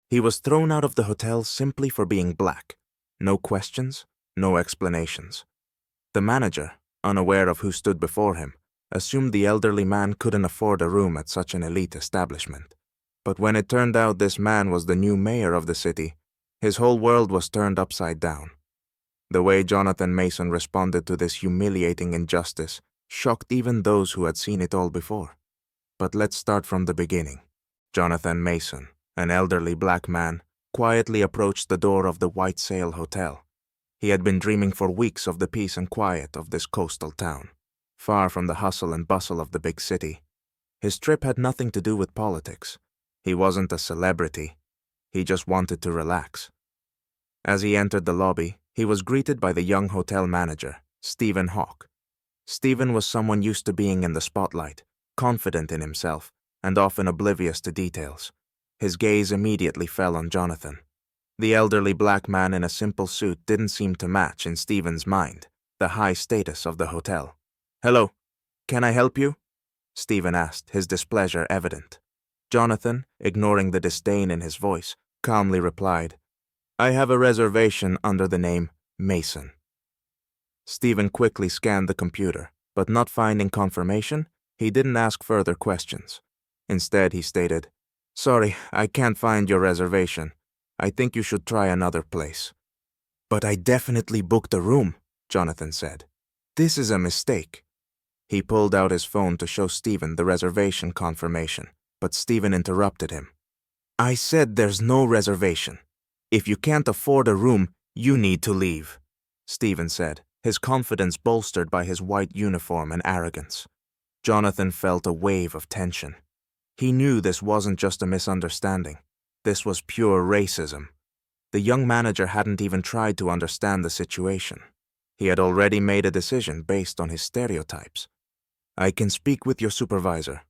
He was thrown out of the hotel simply for being black. No questions, no explanations. The manager, unaware of who stood before him, assumed the elderly man couldn't afford a room at such an elite establishment. But when it turned out this man was the new mayor of the city, his whole world was turned upside down. The way Jonathan Mason responded to this humiliating injustice shocked even those who had seen it all before. But let's start from the beginning. Jonathan Mason, an elderly black man, quietly approached the door of the White Sail Hotel. He had been dreaming for weeks of the peace and quiet of this coastal town, far from the hustle and bustle of the big city. His trip had nothing to do with politics. He wasn't a celebrity. He just wanted to relax. As he entered the lobby, he was greeted by the young hotel manager, Stephen Hawke. Stephen was someone used to being in the spotlight, confident in himself, and often oblivious to details. His gaze immediately fell on Jonathan. The elderly black man in a simple suit didn't seem to match in Stephen's mind the high status of the hotel. "Hello, can I help you?" Stephen asked, his displeasure evident. Jonathan, ignoring the disdain in his voice, calmly replied, "I have a reservation under the name Mason." Stephen quickly scanned the computer, but not finding confirmation, he didn't ask further questions. Instead, he stated, "Sorry, I can't find your reservation. I think you should try another place." "But I definitely booked a room," Jonathan said. "This is a mistake." He pulled out his phone to show Stephen the reservation confirmation, but Stephen interrupted him. "I said there's no reservation. If you can't afford a room, you need to leave," Stephen said, his confidence bolstered by his white uniform and arrogance. Jonathan felt a wave of tension. He knew this wasn't just a misunderstanding. This was pure racism. The young manager hadn't even tried to understand the situation. He had already made a decision based on his stereotypes. "I can speak with your supervisor,"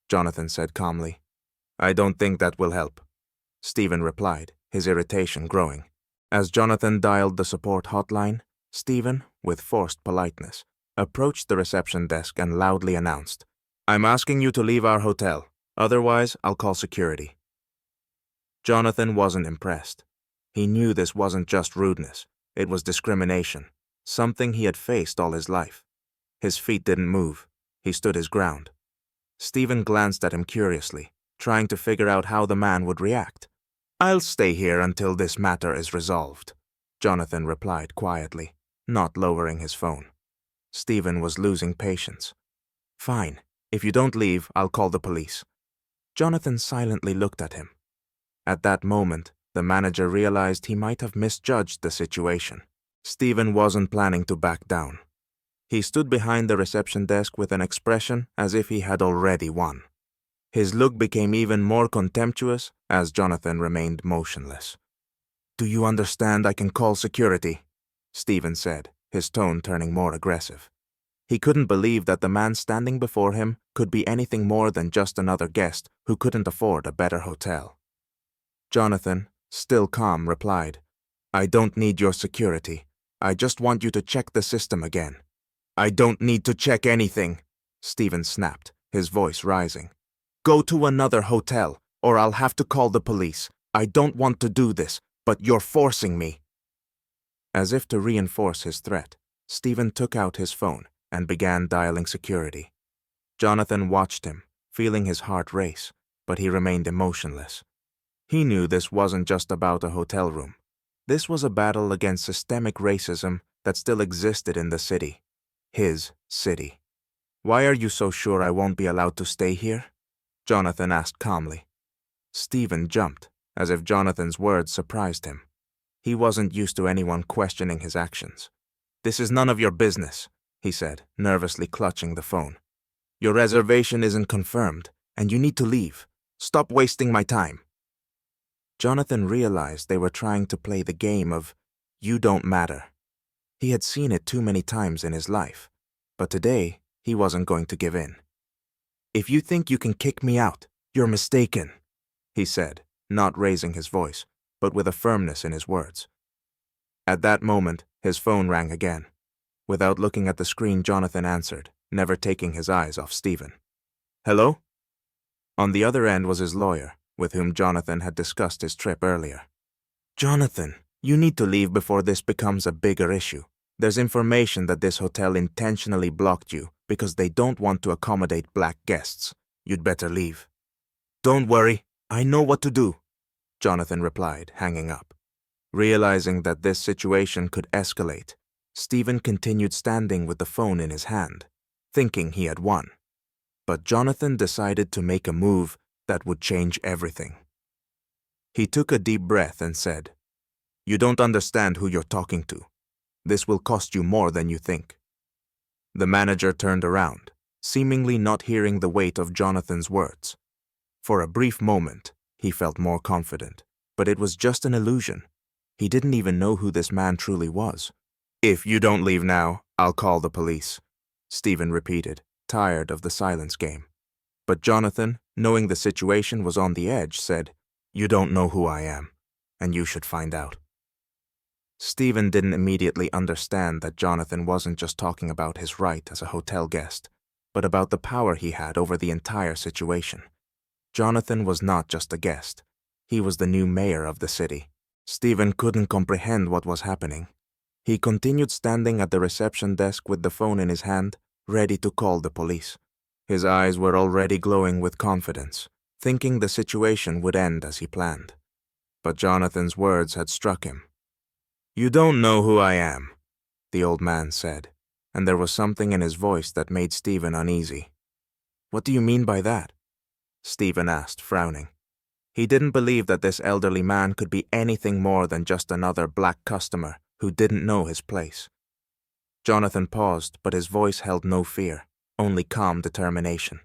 Jonathan said calmly. "I don't think that will help," Stephen replied, his irritation growing. As Jonathan dialed the support hotline, Stephen, with forced politeness, approached the reception desk and loudly announced, "I'm asking you to leave our hotel. Otherwise, I'll call security." Jonathan wasn't impressed. He knew this wasn't just rudeness. It was discrimination, something he had faced all his life. His feet didn't move. He stood his ground. Stephen glanced at him curiously, trying to figure out how the man would react. "I'll stay here until this matter is resolved," Jonathan replied quietly, not lowering his phone. Stephen was losing patience. "Fine. If you don't leave, I'll call the police." Jonathan silently looked at him. At that moment, the manager realized he might have misjudged the situation. Stephen wasn't planning to back down. He stood behind the reception desk with an expression as if he had already won. His look became even more contemptuous as Jonathan remained motionless. "Do you understand I can call security?" Stephen said, his tone turning more aggressive. He couldn't believe that the man standing before him could be anything more than just another guest who couldn't afford a better hotel. Jonathan, still calm, replied, "I don't need your security. I just want you to check the system again." "I don't need to check anything," Stephen snapped, his voice rising. "Go to another hotel, or I'll have to call the police. I don't want to do this, but you're forcing me." As if to reinforce his threat, Stephen took out his phone and began dialing security. Jonathan watched him, feeling his heart race, but he remained emotionless. He knew this wasn't just about a hotel room. This was a battle against systemic racism that still existed in the city. His city. "Why are you so sure I won't be allowed to stay here?" Jonathan asked calmly. Stephen jumped, as if Jonathan's words surprised him. He wasn't used to anyone questioning his actions. "This is none of your business," he said, nervously clutching the phone. "Your reservation isn't confirmed, and you need to leave. Stop wasting my time." Jonathan realized they were trying to play the game of, "You don't matter." He had seen it too many times in his life, but today he wasn't going to give in. "If you think you can kick me out, you're mistaken," he said, not raising his voice, but with a firmness in his words. At that moment, his phone rang again. Without looking at the screen, Jonathan answered, never taking his eyes off Stephen. "Hello?" On the other end was his lawyer, with whom Jonathan had discussed his trip earlier. "Jonathan, you need to leave before this becomes a bigger issue. There's information that this hotel intentionally blocked you because they don't want to accommodate black guests. You'd better leave." "Don't worry, I know what to do," Jonathan replied, hanging up. Realizing that this situation could escalate, Stephen continued standing with the phone in his hand, thinking he had won. But Jonathan decided to make a move that would change everything. He took a deep breath and said, "You don't understand who you're talking to. This will cost you more than you think." The manager turned around, seemingly not hearing the weight of Jonathan's words. For a brief moment, he felt more confident, but it was just an illusion. He didn't even know who this man truly was. "If you don't leave now, I'll call the police," Stephen repeated, tired of the silence game. But Jonathan, knowing the situation was on the edge, said, "You don't know who I am, and you should find out." Stephen didn't immediately understand that Jonathan wasn't just talking about his right as a hotel guest, but about the power he had over the entire situation. Jonathan was not just a guest. He was the new mayor of the city. Stephen couldn't comprehend what was happening. He continued standing at the reception desk with the phone in his hand, ready to call the police. His eyes were already glowing with confidence, thinking the situation would end as he planned. But Jonathan's words had struck him. "You don't know who I am," the old man said, and there was something in his voice that made Stephen uneasy. "What do you mean by that?" Stephen asked, frowning. He didn't believe that this elderly man could be anything more than just another black customer who didn't know his place. Jonathan paused, but his voice held no fear, only calm determination.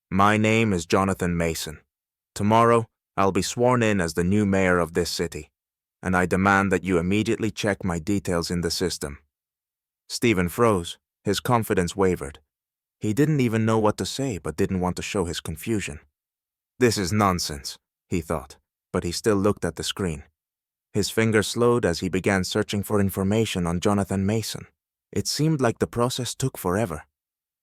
"My name is Jonathan Mason. Tomorrow, I'll be sworn in as the new mayor of this city, and I demand that you immediately check my details in the system." Stephen froze. His confidence wavered. He didn't even know what to say, but didn't want to show his confusion. "This is nonsense," he thought, but he still looked at the screen. His fingers slowed as he began searching for information on Jonathan Mason. It seemed like the process took forever.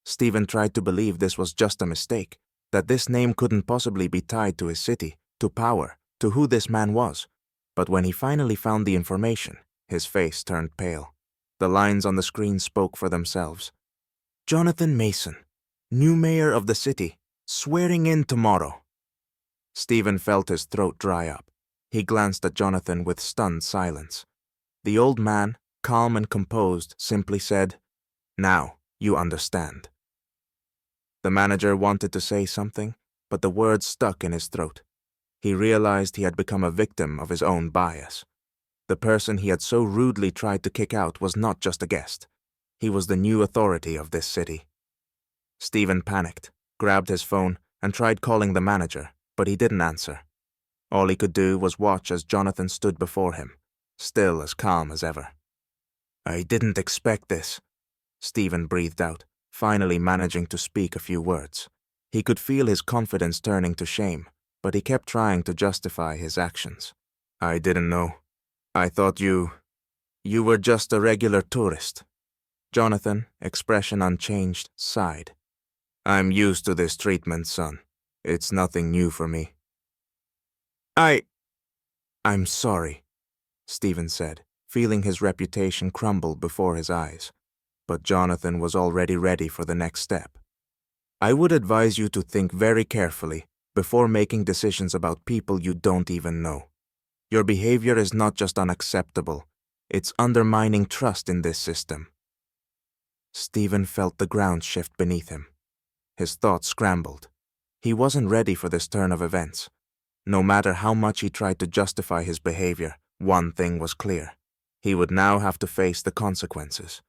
Stephen tried to believe this was just a mistake, that this name couldn't possibly be tied to his city, to power, to who this man was. But when he finally found the information, his face turned pale. The lines on the screen spoke for themselves. "Jonathan Mason, new mayor of the city, swearing in tomorrow." Stephen felt his throat dry up. He glanced at Jonathan with stunned silence. The old man, calm and composed, simply said, "Now you understand." The manager wanted to say something, but the words stuck in his throat. He realized he had become a victim of his own bias. The person he had so rudely tried to kick out was not just a guest. He was the new authority of this city. Stephen panicked, grabbed his phone, and tried calling the manager, but he didn't answer. All he could do was watch as Jonathan stood before him, still as calm as ever. "I didn't expect this," Stephen breathed out, finally managing to speak a few words. He could feel his confidence turning to shame, but he kept trying to justify his actions. "I didn't know. I thought you were just a regular tourist." Jonathan, expression unchanged, sighed. "I'm used to this treatment, son. It's nothing new for me." I'm sorry," Stephen said, feeling his reputation crumble before his eyes. But Jonathan was already ready for the next step. "I would advise you to think very carefully before making decisions about people you don't even know. Your behavior is not just unacceptable, it's undermining trust in this system." Stephen felt the ground shift beneath him. His thoughts scrambled. He wasn't ready for this turn of events. No matter how much he tried to justify his behavior, one thing was clear. He would now have to face the consequences.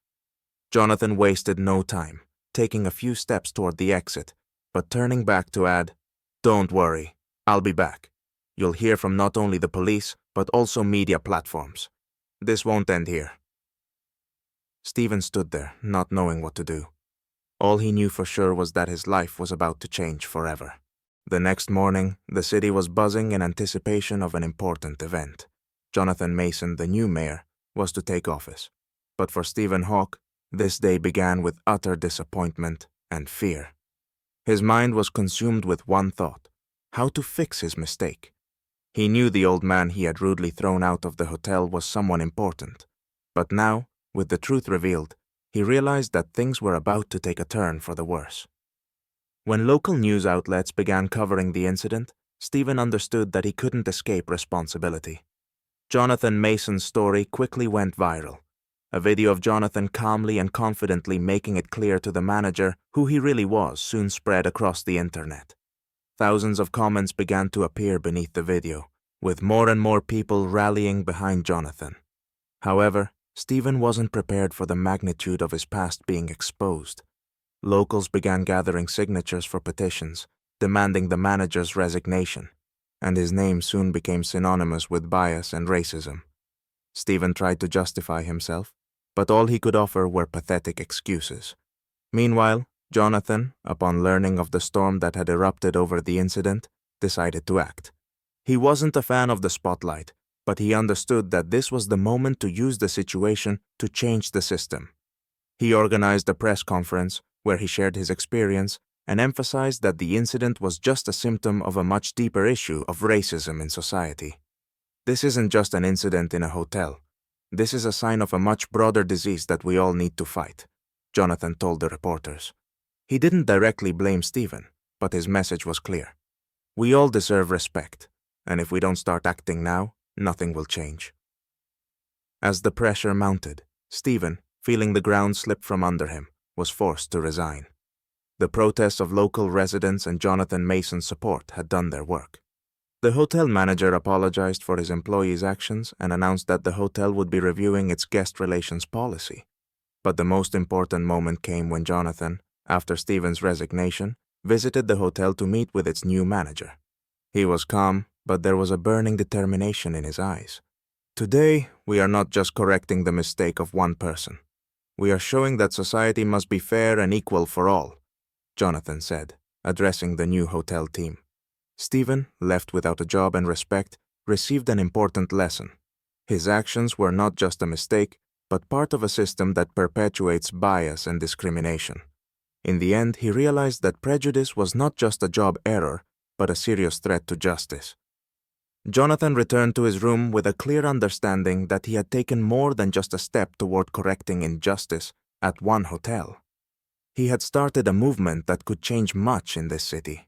Jonathan wasted no time, taking a few steps toward the exit, but turning back to add, "Don't worry, I'll be back. You'll hear from not only the police, but also media platforms. This won't end here." Stephen stood there, not knowing what to do. All he knew for sure was that his life was about to change forever. The next morning, the city was buzzing in anticipation of an important event. Jonathan Mason, the new mayor, was to take office. But for Stephen Hawke, this day began with utter disappointment and fear. His mind was consumed with one thought. how to fix his mistake. He knew the old man he had rudely thrown out of the hotel was someone important. But now, with the truth revealed, he realized that things were about to take a turn for the worse. When local news outlets began covering the incident, Stephen understood that he couldn't escape responsibility. Jonathan Mason's story quickly went viral. A video of Jonathan calmly and confidently making it clear to the manager who he really was soon spread across the internet. Thousands of comments began to appear beneath the video, with more and more people rallying behind Jonathan. However, Stephen wasn't prepared for the magnitude of his past being exposed. Locals began gathering signatures for petitions, demanding the manager's resignation, and his name soon became synonymous with bias and racism. Stephen tried to justify himself, but all he could offer were pathetic excuses. Meanwhile, Jonathan, upon learning of the storm that had erupted over the incident, decided to act. He wasn't a fan of the spotlight, but he understood that this was the moment to use the situation to change the system. He organized a press conference where he shared his experience and emphasized that the incident was just a symptom of a much deeper issue of racism in society. This isn't just an incident in a hotel. This is a sign of a much broader disease that we all need to fight, Jonathan told the reporters. He didn't directly blame Stephen, but his message was clear. We all deserve respect, and if we don't start acting now, nothing will change. As the pressure mounted, Stephen, feeling the ground slip from under him, was forced to resign. The protests of local residents and Jonathan Mason's support had done their work. The hotel manager apologized for his employees' actions and announced that the hotel would be reviewing its guest relations policy. But the most important moment came when Jonathan, after Stephen's resignation, visited the hotel to meet with its new manager. He was calm, but there was a burning determination in his eyes. Today, we are not just correcting the mistake of one person. We are showing that society must be fair and equal for all, Jonathan said, addressing the new hotel team. Stephen, left without a job and respect, received an important lesson. His actions were not just a mistake, but part of a system that perpetuates bias and discrimination. In the end, he realized that prejudice was not just a job error, but a serious threat to justice. Jonathan returned to his room with a clear understanding that he had taken more than just a step toward correcting injustice at one hotel. He had started a movement that could change much in this city.